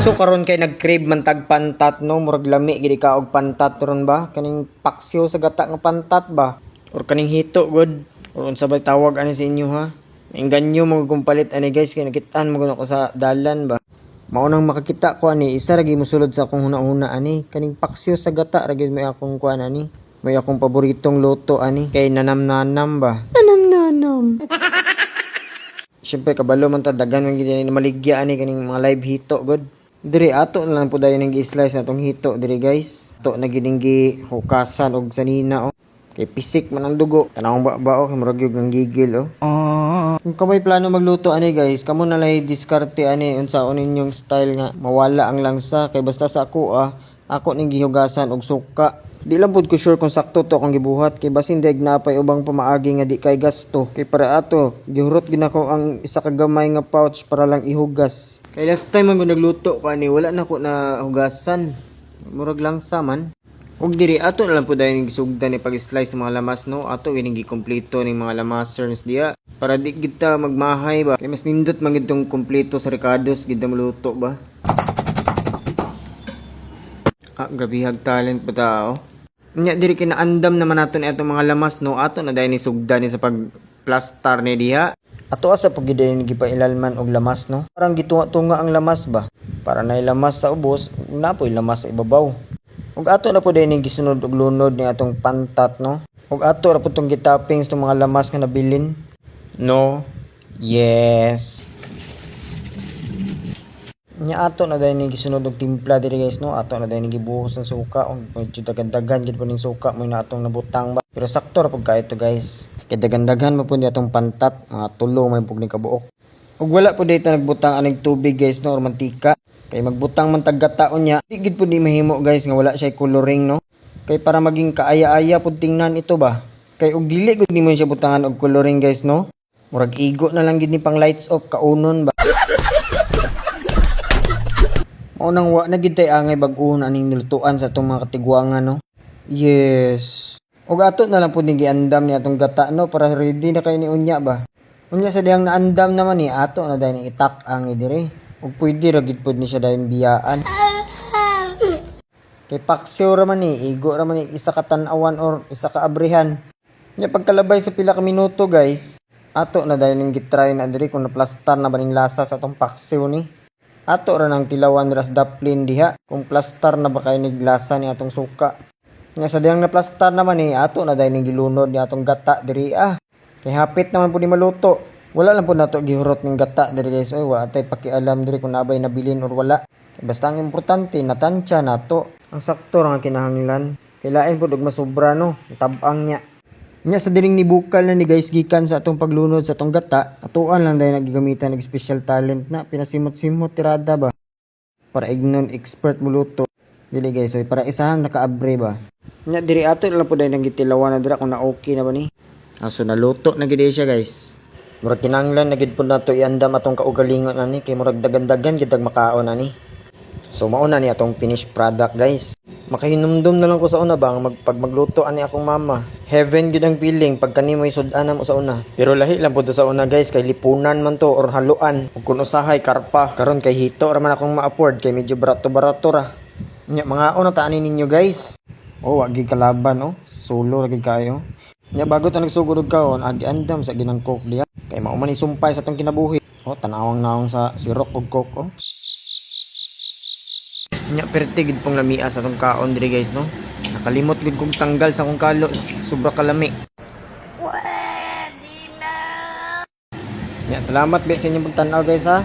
So karon kay nag-crave man tag pantat no, murag lami gid ka og pantat ron ba? Kaning paksiw sa gata nga pantat ba? Or kaning hito good? Or unsa bay tawag ani sa inyo ha? Engganyo mo kung palit ani guys kay nakitaan mo ko sa dalan ba? Maunang makakita ko ani isa ra gyud mosulod sa akong huna-huna ani kaning paksiw sa gata ra gyud may akong kuan ani. May akong paboritong luto ani kay nanam-nanam ba? Nanam-nanam. Siyempre kabalo man ta daghan man gid ni maligya ani kaning mga live hito good. Diri ato na lang po dayon ng gi-slice na tong hito diri guys. Ato na gid gi hukasan og sanina oh. Kay pisik man ang dugo. Tanawang ba kay murag yung gigil oh. Kung kamay plano magluto ani guys, kamo na lay diskarte ani unsaon ninyong style nga mawala ang langsa kay basta sa ako ning gihugasan og suka. Di lang pud ko sure kung sakto to akong gibuhat kay basin daig napay ubang pamaagi nga di kay gasto. Kay para ato gihurot gid nako ang isa ka gamay nga pouch para lang ihugas. Kay last time man ko nagluto ko ani wala na ko na hugasan. Murag langsa man. Ug diri ato na lang pud dayon gisugdan ni pag-slice ng mga lamas no. Ato ining gikompleto ning mga lamasers diya para di kita magmahay ba. Kay mas nindot man gid tong kompleto sa recados gid maluto ba. Grabihag talent pa tao. Nya diri kinaandam naman nato ni atong mga lamas no. Ato na dayon ni sugdan ni sa pagplastar ni diha. Ato asa pag gidayon gipailalman og lamas no. Parang gitunga-tunga ang lamas ba. Para na lamas sa ubos, napoy lamas sa ibabaw. Ug ato na po dayon gisunod og lunod ni atong pantat no. Ug ato ra pud tong gitoppings tong mga lamas nga nabilin. No. Yes. Nya ato na dayon gisunod og timpla diri guys no. Ato na dayon gibuhos ng suka ug medyo dagan-dagan gid po ning suka mo na atong nabutang ba. Pero sakto ra pud kay ito guys. Kay dagan-dagan mo po ni atong pantat, mga tulo man pug ni kabuok. Ug wala po dito nagbutang aning tubig guys no or mantika. Kay magbutang man tag gataon niya, di gid pud ni mahimo guys nga wala siya coloring no. Kay para maging kaaya-aya pud tingnan ito ba. Kay ug dili gud nimo siya butangan og coloring guys no. Murag igo na lang gid ni pang lights off kaunon ba. Maunang wa na gid tay angay bag-ohon aning nilutuan sa atong mga katigwangan no. Yes. Ug ato na lang pud ni giandam ni atong gata no para ready na kay ni unya ba. Unya sa diyang naandam naman ni ato na dayon itak ang idire. Ug pwede ra gid pud ni siya dayon biyaan. Kay paksiw ra man ni, igo ra man ni isa ka tan-awan or isa ka abrihan. Nya pagkalabay sa pila ka minuto guys, ato na dayon ning gitry na diri kung naplastar na ba ning lasa sa atong paksiw ni. Ato ra nang tilawan ras daplin diha kung plastar na ba kay nig lasa ni atong suka. Nya sa diyang naplastar naman ni ato na dayon ning gilunod ni atong gata diri Kay hapit naman pud ni maluto. Wala lang po nato gihurot ng gata diri guys. Oy, wala tay pakialam diri kung nabay nabilin or wala. Basta ang importante natansya nato. Ang sakto ra nga kinahanglan. Kailain pud og masobra no, tab-ang nya. Nya sa diring nibukal na ni guys gikan sa atong paglunod sa atong gata, atuan lang dayon nagigamitan og special talent na pinasimot-simot tirada ba. Para ignon expert muluto. Dili guys, oy para isahang nakaabre ba. Nya diri ato lang pud dayon gitilawan na dira kung na okay na ba ni. Aso naluto na gid siya guys. Murag kinanglan na gid pud nato iandam atong kaugalingon ani kay murag dagan-dagan gid magmakaon ani. So mao na ni atong finished product guys. Makahinumdum na lang ko sa una ba pag magluto ani akong mama. Heaven gid ang feeling pag kanimo isud-an mo sa una. Pero lahi lang pud sa una guys kay lipunan man to or haluan. Ug kun usahay karpa karon kay hito ra man akong ma-afford kay medyo barato-barato ra. Nya mga una ta ani ninyo guys. Oh, wa gid kalaban oh. Solo ra gid kayo. Nya bago ta nagsugod og kaon agi andam sa ginang coke diha. Kay mao man sumpay sa atong kinabuhi. Oh, tanawang naong sa sirok og coke oh. Nya perti gid pong lamia sa atong kaon diri guys no. Nakalimot gid kong tanggal sa akong kalo. Sobra kalami. Pwede na. Nya salamat sa inyong pagtan-aw guys ha.